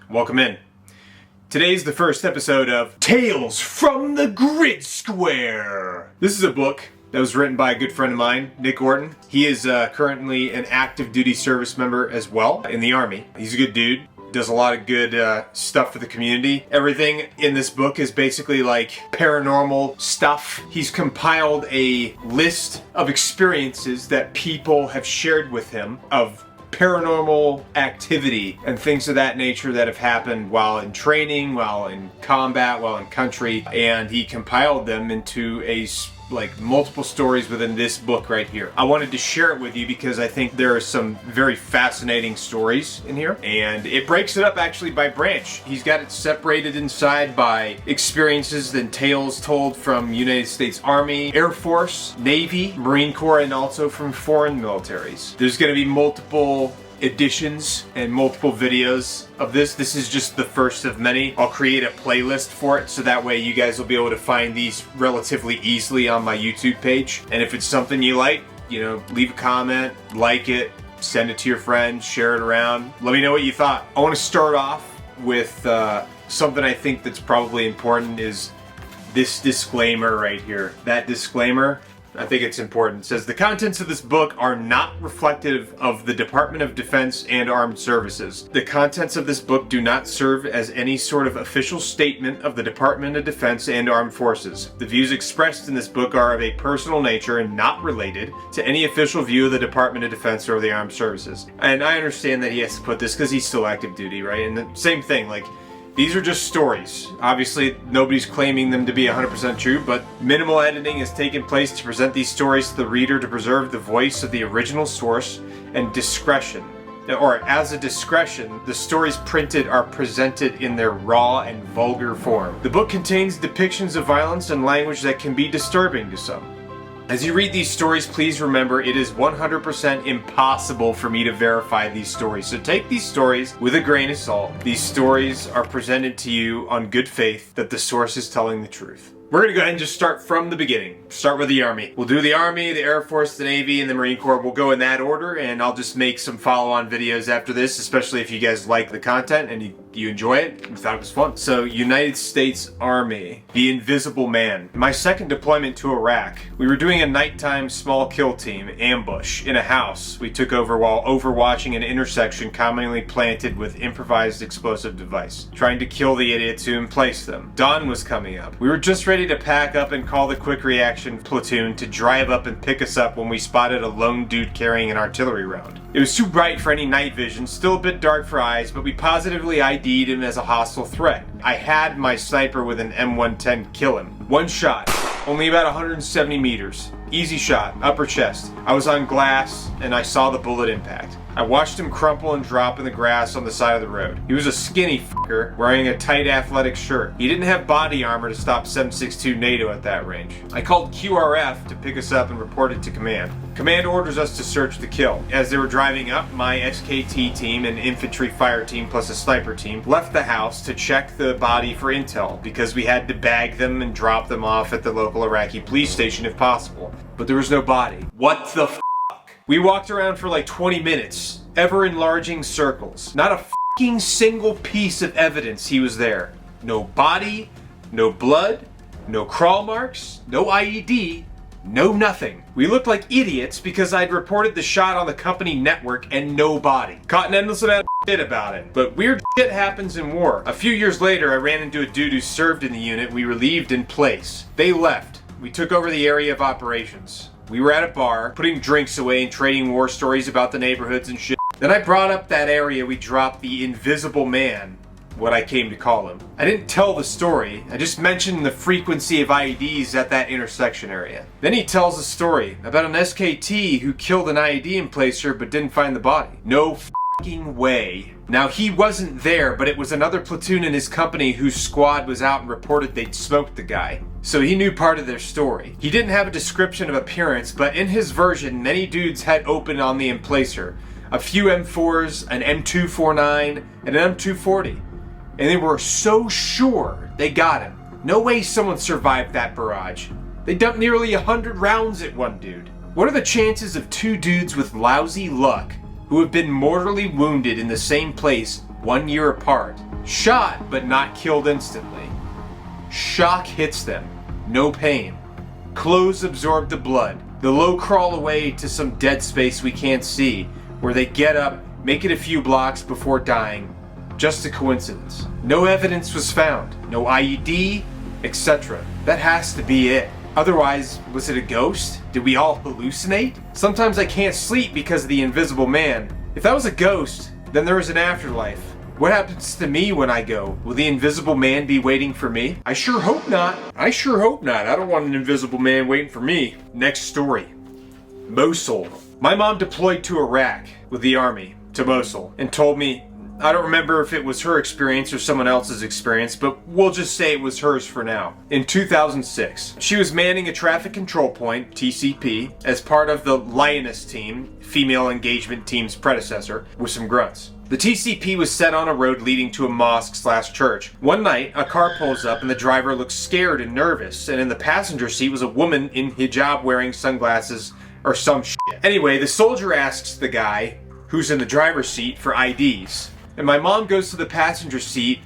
Welcome in. Today's the first episode of Tales from the Gridsquare. This is a book that was written by a good friend of mine, Nick Orton. He is currently an active duty service member as well in the Army. He's a good dude. Does a lot of good stuff for the community. Everything in this book is basically like paranormal stuff. He's compiled a list of experiences that people have shared with him of paranormal activity and things of that nature that have happened while in training, while in combat, while in country, and he compiled them into multiple stories within this book right here. I wanted to share it with you because I think there are some very fascinating stories in here, and it breaks it up actually by branch. He's got it separated inside by experiences and tales told from United States Army, Air Force, Navy, Marine Corps, and also from foreign militaries. There's going to be multiple editions and multiple videos of this. This is just the first of many. I'll create a playlist for it so that way you guys will be able to find these relatively easily on my YouTube page. And if it's something you like, leave a comment, like it, send it to your friends, share it around. Let me know what you thought. I want to start off with something I think that's probably important is this disclaimer right here. That disclaimer, I think it's important. It says, the contents of this book are not reflective of the Department of Defense and Armed Services. The contents of this book do not serve as any sort of official statement of the Department of Defense and Armed Forces. The views expressed in this book are of a personal nature and not related to any official view of the Department of Defense or the Armed Services. And I understand that he has to put this because he's still active duty, right? And the same thing, these are just stories. Obviously, nobody's claiming them to be 100% true, but minimal editing has taken place to present these stories to the reader to preserve the voice of the original source and discretion. Or, as a discretion, the stories printed are presented in their raw and vulgar form. The book contains depictions of violence and language that can be disturbing to some. As you read these stories, please remember it is 100% impossible for me to verify these stories. So take these stories with a grain of salt. These stories are presented to you on good faith that the source is telling the truth. We're going to go ahead and just start from the beginning. Start with the Army. We'll do the Army, the Air Force, the Navy, and the Marine Corps. We'll go in that order, and I'll just make some follow-on videos after this, especially if you guys like the content and you enjoy it. You thought it was fun. So, United States Army. The Invisible Man. My second deployment to Iraq, we were doing a nighttime small kill team ambush in a house we took over while overwatching an intersection commonly planted with improvised explosive device, trying to kill the idiots who emplaced them. Dawn was coming up. We were just ready to pack up and call the quick reaction platoon to drive up and pick us up when we spotted a lone dude carrying an artillery round. It was too bright for any night vision, still a bit dark for eyes, but we positively ID'd him as a hostile threat. I had my sniper with an M110 kill him. One shot, only about 170 meters. Easy shot, upper chest. I was on glass and I saw the bullet impact. I watched him crumple and drop in the grass on the side of the road. He was a skinny fucker wearing a tight athletic shirt. He didn't have body armor to stop 7.62 NATO at that range. I called QRF to pick us up and report it to command. Command orders us to search the kill. As they were driving up, my SKT team and infantry fire team plus a sniper team left the house to check the body for intel because we had to bag them and drop them off at the local Iraqi police station if possible. But there was no body. What the f***? We walked around for like 20 minutes, ever enlarging circles. Not a f***ing single piece of evidence he was there. No body, no blood, no crawl marks, no IED, no nothing. We looked like idiots because I'd reported the shot on the company network and no body. Caught an endless amount of shit about it. But weird shit happens in war. A few years later, I ran into a dude who served in the unit we relieved in place. They left. We took over the area of operations. We were at a bar, putting drinks away and trading war stories about the neighborhoods and shit. Then I brought up that area we dropped the Invisible Man, what I came to call him. I didn't tell the story, I just mentioned the frequency of IEDs at that intersection area. Then he tells a story about an SKT who killed an IED emplacer but didn't find the body. No f***ing way. Now he wasn't there, but it was another platoon in his company whose squad was out and reported they'd smoked the guy. So he knew part of their story. He didn't have a description of appearance, but in his version, many dudes had opened on the emplacer. A few M4s, an M249, and an M240. And they were so sure they got him. No way someone survived that barrage. They dumped nearly 100 rounds at one dude. What are the chances of two dudes with lousy luck who have been mortally wounded in the same place 1 year apart Shot, but not killed instantly. Shock hits them. No pain. Clothes absorb the blood. The low crawl away to some dead space we can't see, where they get up, make it a few blocks before dying. Just a coincidence. No evidence was found. No IED, etc. That has to be it. Otherwise, was it a ghost? Did we all hallucinate? Sometimes I can't sleep because of the invisible man. If that was a ghost, then there is an afterlife. What happens to me when I go? Will the invisible man be waiting for me? I sure hope not. I don't want an invisible man waiting for me. Next story. Mosul. My mom deployed to Iraq with the army to Mosul and told me, I don't remember if it was her experience or someone else's experience, but we'll just say it was hers for now. In 2006, she was manning a traffic control point, TCP, as part of the Lioness team, female engagement team's predecessor, with some grunts. The TCP was set on a road leading to a mosque/church. One night, a car pulls up and the driver looks scared and nervous, and in the passenger seat was a woman in hijab wearing sunglasses or some shit. Anyway, the soldier asks the guy, who's in the driver's seat, for IDs. And my mom goes to the passenger seat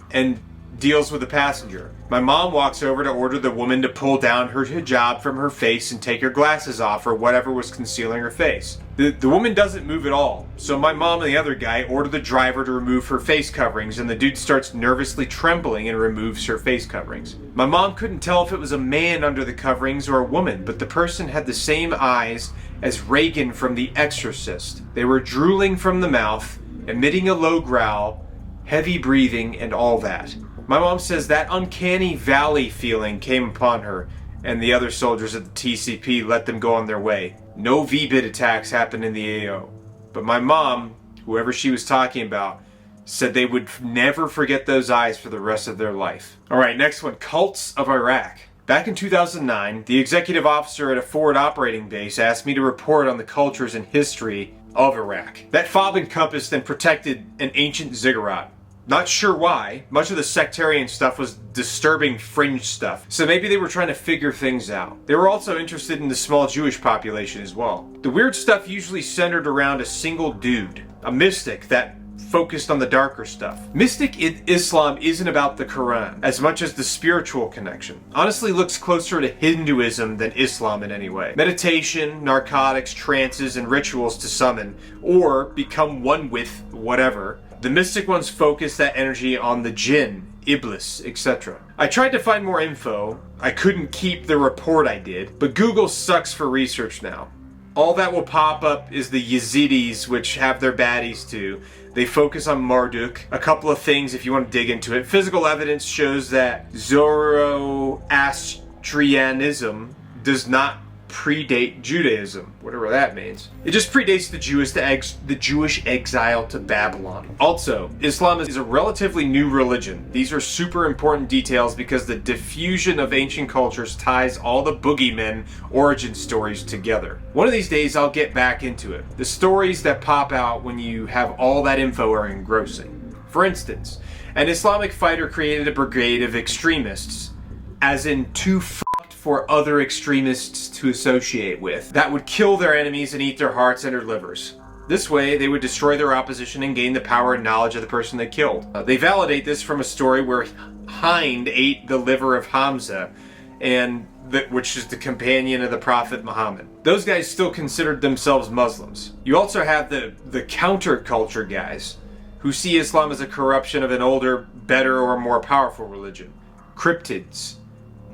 and deals with the passenger. My mom walks over to order the woman to pull down her hijab from her face and take her glasses off or whatever was concealing her face. The woman doesn't move at all, so my mom and the other guy order the driver to remove her face coverings, and the dude starts nervously trembling and removes her face coverings. My mom couldn't tell if it was a man under the coverings or a woman, but the person had the same eyes as Reagan from The Exorcist. They were drooling from the mouth, emitting a low growl, heavy breathing, and all that. My mom says that uncanny valley feeling came upon her, and the other soldiers at the TCP let them go on their way. No VBIT attacks happened in the AO. But my mom, whoever she was talking about, said they would never forget those eyes for the rest of their life. Alright, next one, cults of Iraq. Back in 2009, the executive officer at a forward operating base asked me to report on the cultures and history of Iraq. That fob encompassed and protected an ancient ziggurat. Not sure why. Much of the sectarian stuff was disturbing fringe stuff, so maybe they were trying to figure things out. They were also interested in the small Jewish population as well. The weird stuff usually centered around a single dude, a mystic that focused on the darker stuff. Mystic Islam isn't about the Quran as much as the spiritual connection. Honestly looks closer to Hinduism than Islam in any way. Meditation, narcotics, trances, and rituals to summon or become one with whatever. The mystic ones focus that energy on the jinn, Iblis, etc. I tried to find more info. I couldn't keep the report I did, but Google sucks for research now. All that will pop up is the Yazidis, which have their baddies too. They focus on Marduk. A couple of things if you want to dig into it. Physical evidence shows that Zoroastrianism does not predate Judaism, whatever that means. It just predates the Jewish exile to Babylon. Also, Islam is a relatively new religion. These are super important details because the diffusion of ancient cultures ties all the boogeymen origin stories together. One of these days I'll get back into it. The stories that pop out when you have all that info are engrossing. For instance, an Islamic fighter created a brigade of extremists, as in too for other extremists to associate with, that would kill their enemies and eat their hearts and their livers. This way, they would destroy their opposition and gain the power and knowledge of the person they killed. They validate this from a story where Hind ate the liver of Hamza, which is the companion of the Prophet Muhammad. Those guys still considered themselves Muslims. You also have the counterculture guys, who see Islam as a corruption of an older, better, or more powerful religion. Cryptids,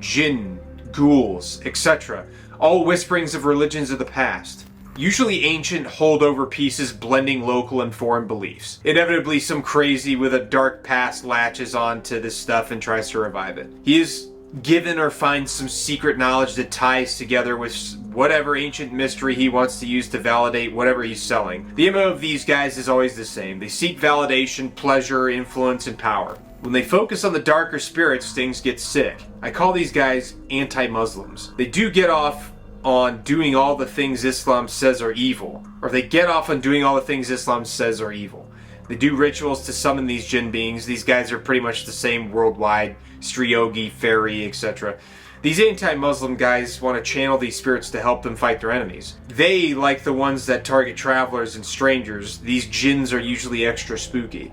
jinn, ghouls, etc. All whisperings of religions of the past. Usually ancient holdover pieces blending local and foreign beliefs. Inevitably some crazy with a dark past latches on to this stuff and tries to revive it. He is given or finds some secret knowledge that ties together with whatever ancient mystery he wants to use to validate whatever he's selling. The MO of these guys is always the same. They seek validation, pleasure, influence, and power. When they focus on the darker spirits, things get sick. I call these guys anti-Muslims. They do get off on doing all the things Islam says are evil. Or they get off on doing all the things Islam says are evil. They do rituals to summon these jinn beings. These guys are pretty much the same worldwide. Stryogi, fairy, etc. These anti-Muslim guys want to channel these spirits to help them fight their enemies. They, like the ones that target travelers and strangers, these jinns are usually extra spooky.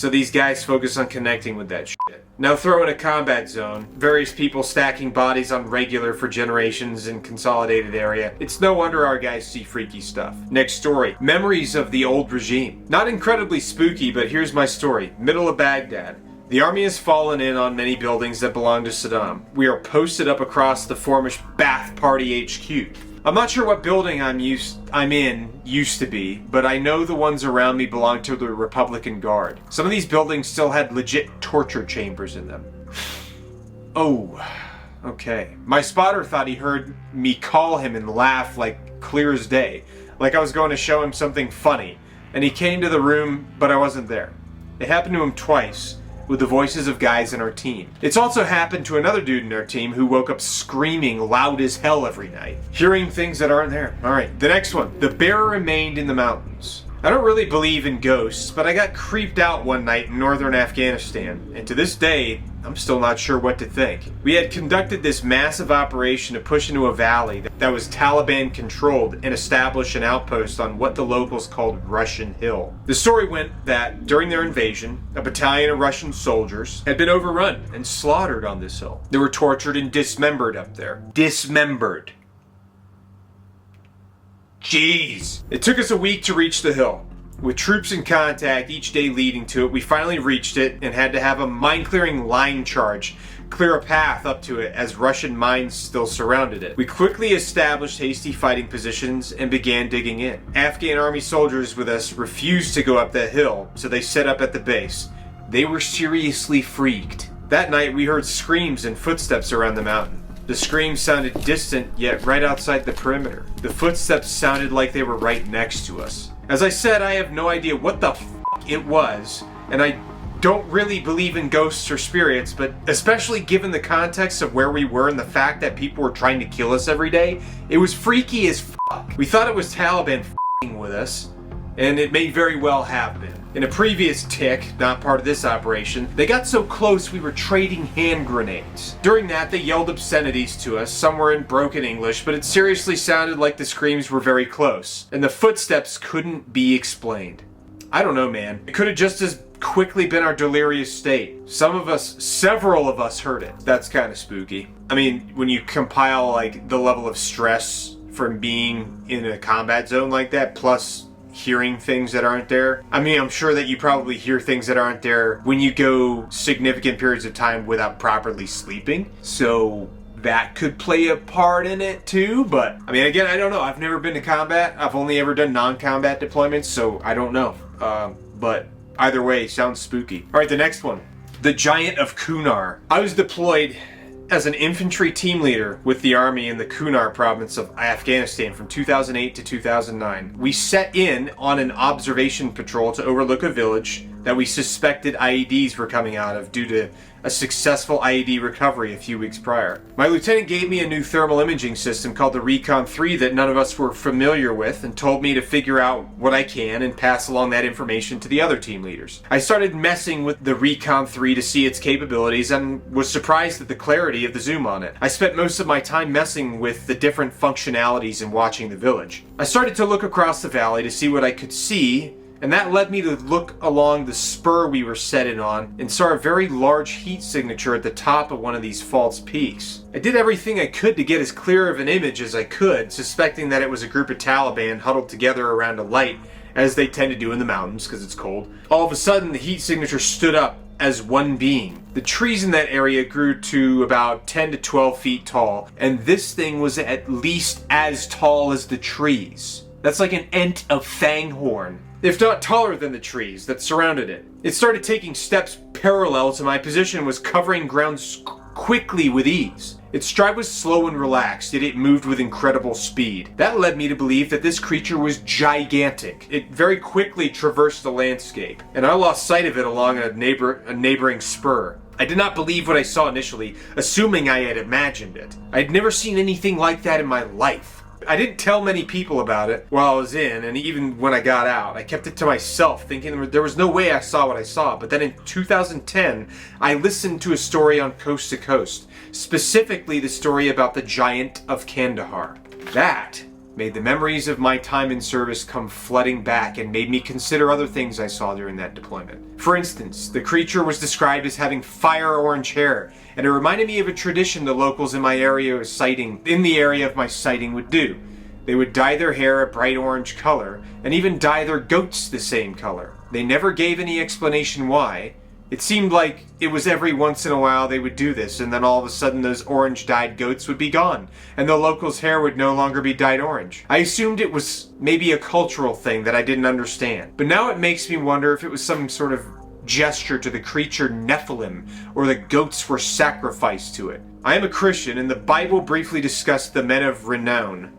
So these guys focus on connecting with that shit. Now throw in a combat zone, various people stacking bodies on regular for generations in consolidated area. It's no wonder our guys see freaky stuff. Next story, memories of the old regime. Not incredibly spooky, but here's my story. Middle of Baghdad. The army has fallen in on many buildings that belong to Saddam. We are posted up across the former Ba'ath Party HQ. I'm not sure what building I'm in used to be, but I know the ones around me belong to the Republican Guard. Some of these buildings still had legit torture chambers in them. Oh, okay. My spotter thought he heard me call him and laugh like clear as day, like I was going to show him something funny, and he came to the room, but I wasn't there. It happened to him twice, with the voices of guys in our team. It's also happened to another dude in our team who woke up screaming loud as hell every night, hearing things that aren't there. Alright, the next one. The bear remained in the mountains. I don't really believe in ghosts, but I got creeped out one night in northern Afghanistan, and to this day, I'm still not sure what to think. We had conducted this massive operation to push into a valley that was Taliban controlled and establish an outpost on what the locals called Russian Hill. The story went that during their invasion, a battalion of Russian soldiers had been overrun and slaughtered on this hill. They were tortured and dismembered up there. Dismembered. Jeez. It took us a week to reach the hill. With troops in contact each day leading to it, we finally reached it and had to have a mine-clearing line charge clear a path up to it as Russian mines still surrounded it. We quickly established hasty fighting positions and began digging in. Afghan army soldiers with us refused to go up that hill, so they set up at the base. They were seriously freaked. That night we heard screams and footsteps around the mountain. The screams sounded distant, yet right outside the perimeter. The footsteps sounded like they were right next to us. As I said, I have no idea what the f*** it was, and I don't really believe in ghosts or spirits, but especially given the context of where we were and the fact that people were trying to kill us every day, it was freaky as fuck. We thought it was Taliban f***ing with us, and it may very well have been. In a previous tick, not part of this operation, they got so close we were trading hand grenades. During that, they yelled obscenities to us, some were in broken English, but it seriously sounded like the screams were very close, and the footsteps couldn't be explained. I don't know, man. It could have just as quickly been our delirious state. Several of us heard it. That's kind of spooky. I mean, when you compile like the level of stress from being in a combat zone like that, plus hearing things that aren't there. I mean, I'm sure that you probably hear things that aren't there when you go significant periods of time without properly sleeping. So that could play a part in it too, but I mean, again, I don't know. I've never been to combat. I've only ever done non-combat deployments, so I don't know. But either way, sounds spooky. All right, the next one. The Giant of Kunar. I was deployed as an infantry team leader with the army in the Kunar province of Afghanistan from 2008 to 2009. We set in on an observation patrol to overlook a village that we suspected IEDs were coming out of due to a successful IED recovery a few weeks prior. My lieutenant gave me a new thermal imaging system called the Recon 3 that none of us were familiar with and told me to figure out what I can and pass along that information to the other team leaders. I started messing with the Recon 3 to see its capabilities and was surprised at the clarity of the zoom on it. I spent most of my time messing with the different functionalities and watching the village. I started to look across the valley to see what I could see, and that led me to look along the spur we were set in on and saw a very large heat signature at the top of one of these false peaks. I did everything I could to get as clear of an image as I could, suspecting that it was a group of Taliban huddled together around a light, as they tend to do in the mountains because it's cold. All of a sudden, the heat signature stood up as one being. The trees in that area grew to about 10 to 12 feet tall, and this thing was at least as tall as the trees. That's like an ent of Fanghorn, if not taller than the trees that surrounded it. It started taking steps parallel to my position, was covering ground quickly with ease. Its stride was slow and relaxed, yet it moved with incredible speed. That led me to believe that this creature was gigantic. It very quickly traversed the landscape, and I lost sight of it along a neighboring spur. I did not believe what I saw initially, assuming I had imagined it. I had never seen anything like that in my life. I didn't tell many people about it while I was in, and even when I got out. I kept it to myself, thinking there was no way I saw what I saw. But then in 2010, I listened to a story on Coast to Coast, specifically the story about the Giant of Kandahar. That made the memories of my time in service come flooding back and made me consider other things I saw during that deployment. For instance, the creature was described as having fire orange hair, and it reminded me of a tradition the locals in the area of my sighting would do. They would dye their hair a bright orange color, and even dye their goats the same color. They never gave any explanation why. It seemed like it was every once in a while they would do this, and then all of a sudden those orange-dyed goats would be gone, and the locals' hair would no longer be dyed orange. I assumed it was maybe a cultural thing that I didn't understand. But now it makes me wonder if it was some sort of gesture to the creature Nephilim, or the goats were sacrificed to it. I am a Christian, and the Bible briefly discussed the men of renown,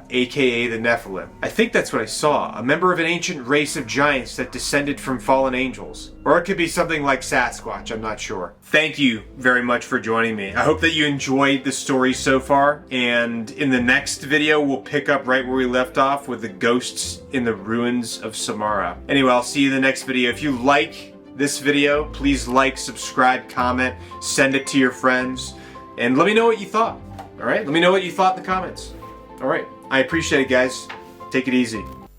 aka the Nephilim. I think that's what I saw, a member of an ancient race of giants that descended from fallen angels. Or it could be something like Sasquatch, I'm not sure. Thank you very much for joining me. I hope that you enjoyed the story so far, and in the next video we'll pick up right where we left off with the ghosts in the ruins of Samara. Anyway, I'll see you in the next video. If you like this video, please like, subscribe, comment, send it to your friends, and let me know what you thought. Alright? Let me know what you thought in the comments. Alright. I appreciate it, guys. Take it easy.